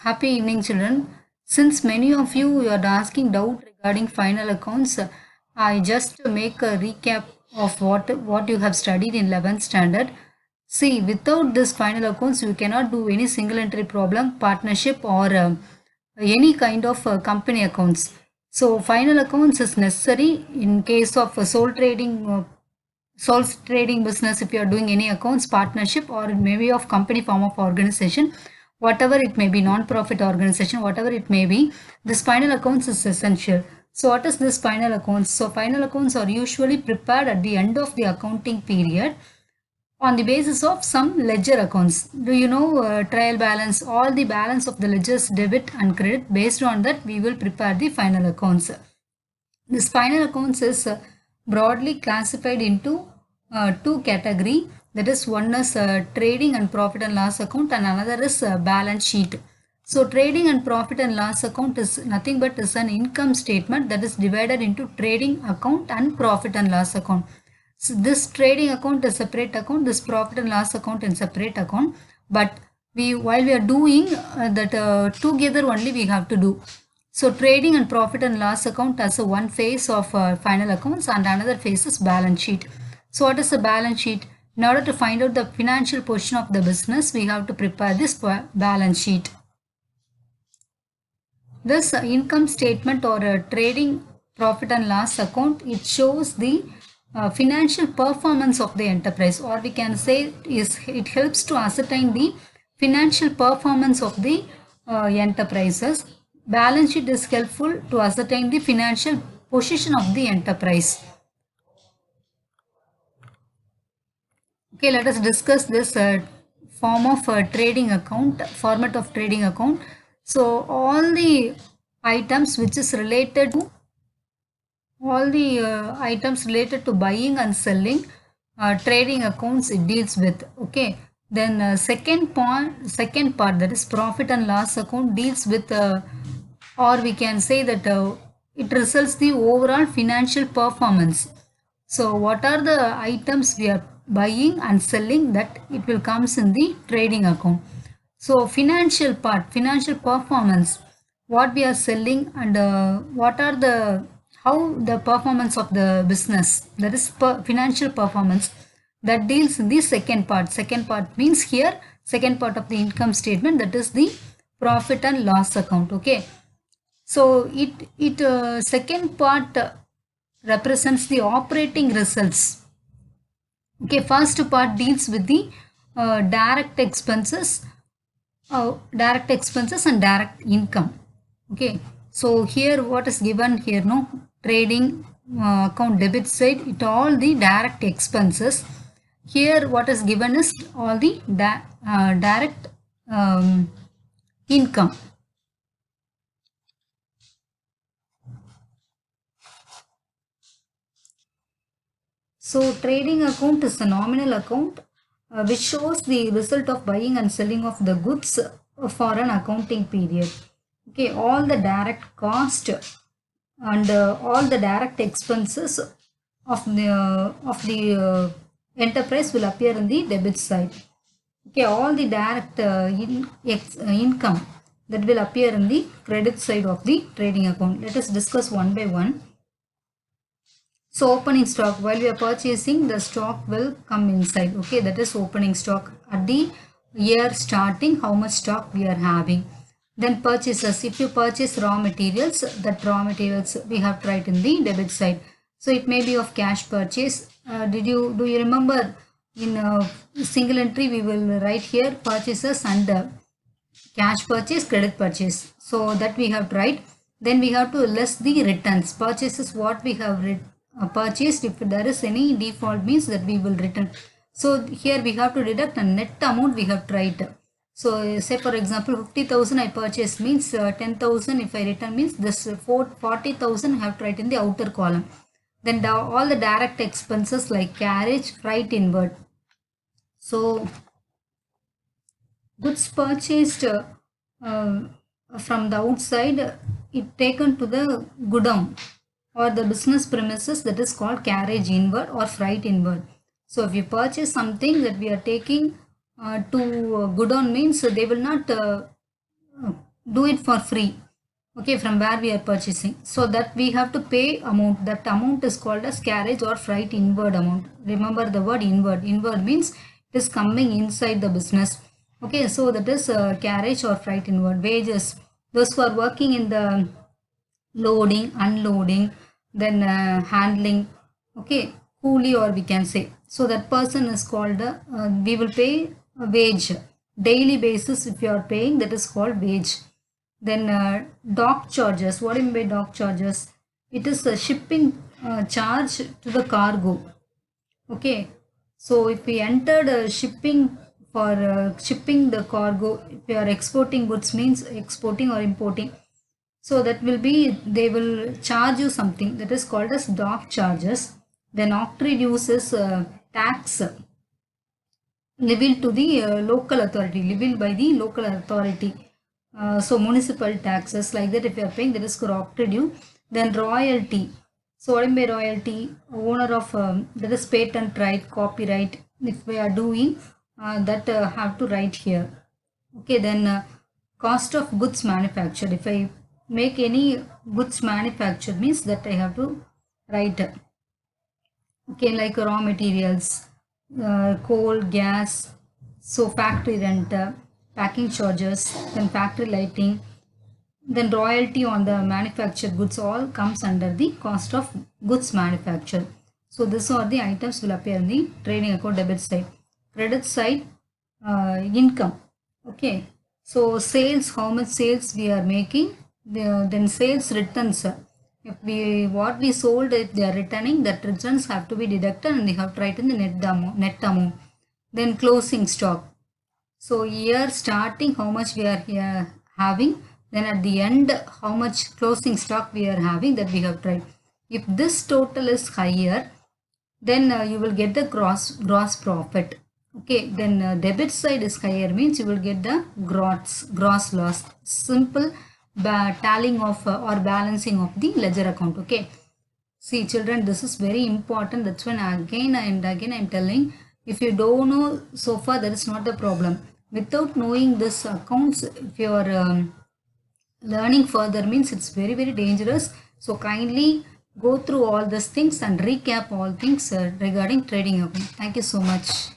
Happy evening, children. Since many of you are asking doubt regarding final accounts, I just make a recap of what you have studied in 11th standard. See, without this final accounts, you cannot do any single entry problem, partnership, or any kind of company accounts. So, final accounts is necessary in case of sole trading business. If you are doing any accounts, partnership, or maybe of company form of organization, whatever it may be, non-profit organization, whatever it may be, this final accounts is essential. So what is this final accounts? So final accounts are usually prepared at the end of the accounting period on the basis of some ledger accounts. Do you know trial balance? All the balance of the ledgers, debit and credit. Based on that, we will prepare the final accounts. This final accounts is broadly classified into two category. That is, one is trading and profit and loss account, and another is balance sheet. So trading and profit and loss account is nothing but is an income statement that is divided into trading account and profit and loss account. So this trading account is separate account, this profit and loss account in separate account. But while we are doing that together only we have to do. So trading and profit and loss account as a one phase of final accounts, and another phase is balance sheet. So what is a balance sheet? In order to find out the financial position of the business, we have to prepare this balance sheet. This income statement or a trading profit and loss account, it shows the financial performance of the enterprise, or we can say it helps to ascertain the financial performance of the enterprises. Balance sheet is helpful to ascertain the financial position of the enterprise. Okay, let us discuss this format of trading account. So all the items which is related to buying and selling, trading accounts it deals with. Okay, then second part, that is profit and loss account, deals with or we can say that it results the overall financial performance. So what are the items we are buying and selling, that it will comes in the trading account. So financial part, financial performance, what we are selling, and what are the how the performance of the business, that is financial performance, that deals in the second part. Second part means here second part of the income statement, that is the profit and loss account. Okay, so it second part represents the operating results. Okay, first part deals with the direct expenses and direct income. Okay, so here what is given here, no, trading account debit side, it all the direct expenses. Here what is given is all the direct income. So trading account is a nominal account which shows the result of buying and selling of the goods for an accounting period. Okay, all the direct cost and all the direct expenses of the enterprise will appear in the debit side. Okay, all the direct income that will appear in the credit side of the trading account. Let us discuss one by one. So opening stock, while we are purchasing, the stock will come inside. Okay, that is opening stock. At the year starting, how much stock we are having. Then purchases, if you purchase raw materials, that raw materials we have to write in the debit side. So it may be of cash purchase. Do you remember in single entry we will write here purchases and cash purchase, credit purchase. So that we have to write. Then we have to less the returns. Purchases what we have purchased. If there is any default, means that we will return. So here we have to deduct a net amount we have to write. So say for example 50,000 I purchased, means 10,000 if I return, means this 40,000 I have to write in the outer column. Then all the direct expenses like carriage, freight inward. So goods purchased from the outside, it taken to the godown or the business premises, that is called carriage inward or freight inward. So if you purchase something that we are taking to godown, means they will not do it for free. Okay, from where we are purchasing. So that we have to pay amount. That amount is called as carriage or freight inward amount. Remember the word inward. Inward means it is coming inside the business. Okay, so that is carriage or freight inward. Wages. Those who are working in the loading, unloading, then handling. Okay, coolie or we can say. So that person is called, we will pay a wage. Daily basis if you are paying, that is called wage. Then dock charges. What do you mean by dock charges? It is a shipping charge to the cargo. Okay. So if we entered shipping for shipping the cargo, if we are exporting goods means exporting or importing. So that will be, they will charge you something that is called as dock charges. Then octroi dues is tax levied to the local authority, levied by the local authority. So municipal taxes like that if you are paying, that is octroi due. Then royalty. So what by royalty? Owner of that is patent right, copyright. If we are doing that have to write here. Okay, then cost of goods manufactured. If I make any goods manufactured means that I have to write. Okay, like raw materials, coal, gas, so factory rent, packing charges, then factory lighting, then royalty on the manufactured goods all comes under the cost of goods manufactured. So these are the items will appear in the trading account debit side. Credit side, income. Okay, so sales, how much sales we are making, then sales returns. If we what we sold, if they are returning, that returns have to be deducted and they have to write in the net amount. Then closing stock. So here starting how much we are here having, then at the end how much closing stock we are having, that we have tried. If this total is higher, then you will get the gross profit. Okay, then debit side is higher means you will get the gross loss. Simple tallying of or balancing of the ledger account. Okay, see children, this is very important. That's when again and again I'm telling, if you don't know so far, that is not the problem. Without knowing this accounts, if you are learning further means it's very dangerous. So kindly go through all these things and recap all things regarding trading account. Thank you so much.